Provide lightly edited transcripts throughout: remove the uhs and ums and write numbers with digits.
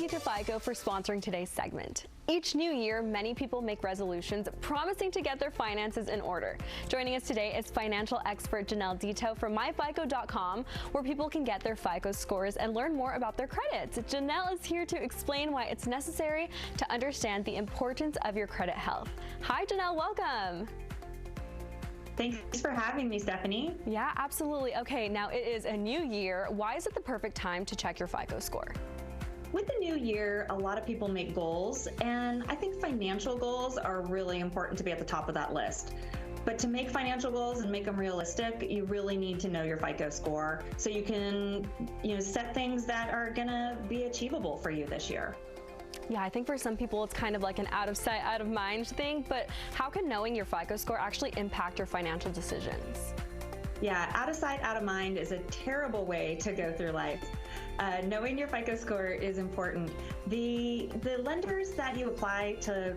you to FICO for sponsoring today's segment. Each new year, many people make resolutions promising to get their finances in order. Joining us today is financial expert Janelle Dito from myfico.com, where people can get their FICO scores and learn more about their credits. Janelle is here to explain why it's necessary to understand the importance of your credit health. Hi, Janelle, welcome. Thanks for having me, Stephanie. Yeah, absolutely. Okay, now it is a new year. Why is it the perfect time to check your FICO score? With the new year, a lot of people make goals, and I think financial goals are really important to be at the top of that list. But to make financial goals and make them realistic, you really need to know your FICO score so you can, set things that are gonna be achievable for you this year. Yeah, I think for some people it's kind of like an out of sight, out of mind thing, but how can knowing your FICO score actually impact your financial decisions? Yeah, out of sight, out of mind is a terrible way to go through life. Knowing your FICO score is important. The lenders that you apply to,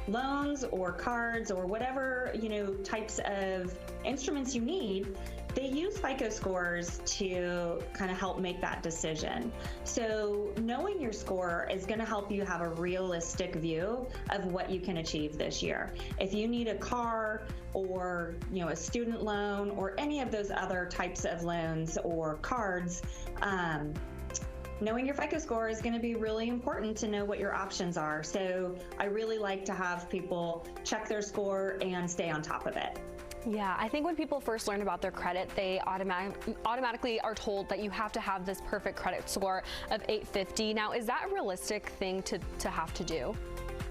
loans or cards or whatever, types of instruments you need, they use FICO scores to kind of help make that decision. So knowing your score is going to help you have a realistic view of what you can achieve this year. If you need a car or, a student loan or any of those other types of loans or cards, knowing your FICO score is going to be really important to know what your options are. So I really like to have people check their score and stay on top of it. Yeah, I think when people first learn about their credit, they automatically are told that you have to have this perfect credit score of 850. Now, is that a realistic thing to have to do?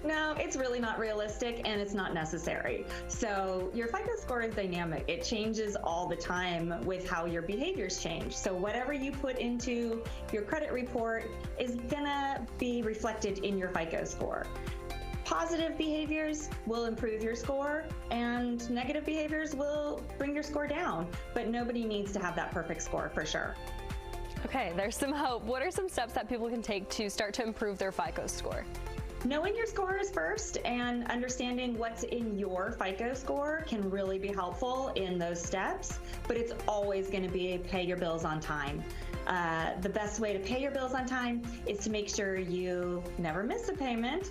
No, it's really not realistic and it's not necessary. So your FICO score is dynamic. It changes all the time with how your behaviors change. So whatever you put into your credit report is gonna be reflected in your FICO score. Positive behaviors will improve your score and negative behaviors will bring your score down, but nobody needs to have that perfect score for sure. Okay, there's some hope. What are some steps that people can take to start to improve their FICO score? Knowing your scores first and understanding what's in your FICO score can really be helpful in those steps, but it's always going to be pay your bills on time. The best way to pay your bills on time is to make sure you never miss a payment.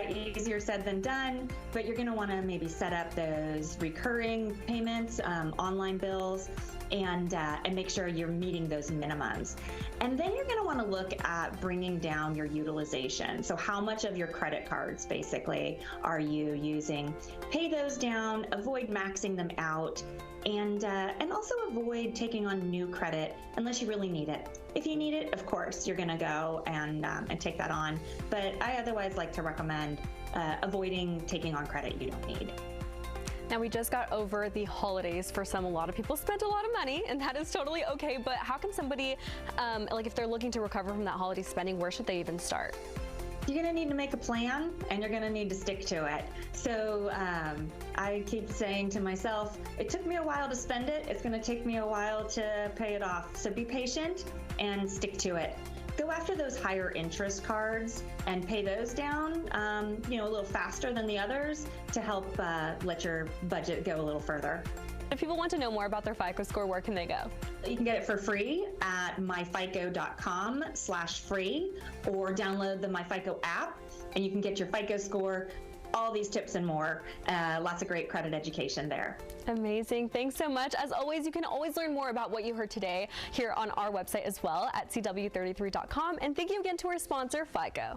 Easier said than done, but you're going to want to maybe set up those recurring payments, online bills, and make sure you're meeting those minimums. And then you're going to want to look at bringing down your utilization. So how much of your credit cards basically are you using? Pay those down, avoid maxing them out, and also avoid taking on new credit unless you really need it. If you need it, of course, you're going to go and take that on. But I otherwise like to recommend avoiding taking on credit you don't need. Now, we just got over the holidays. For a lot of people spent a lot of money, and that is totally okay. But how can somebody, if they're looking to recover from that holiday spending, where should they even start? You're gonna need to make a plan and you're gonna need to stick to it. So I keep saying to myself, it took me a while to spend it. It's gonna take me a while to pay it off. So be patient and stick to it. Go after those higher interest cards and pay those down, a little faster than the others to help let your budget go a little further. If people want to know more about their FICO score, where can they go? You can get it for free at myfico.com/free or download the MyFICO app and you can get your FICO score, all these tips and more. Lots of great credit education there. Amazing. Thanks so much. As always, you can always learn more about what you heard today here on our website as well at cw33.com. And thank you again to our sponsor, FICO.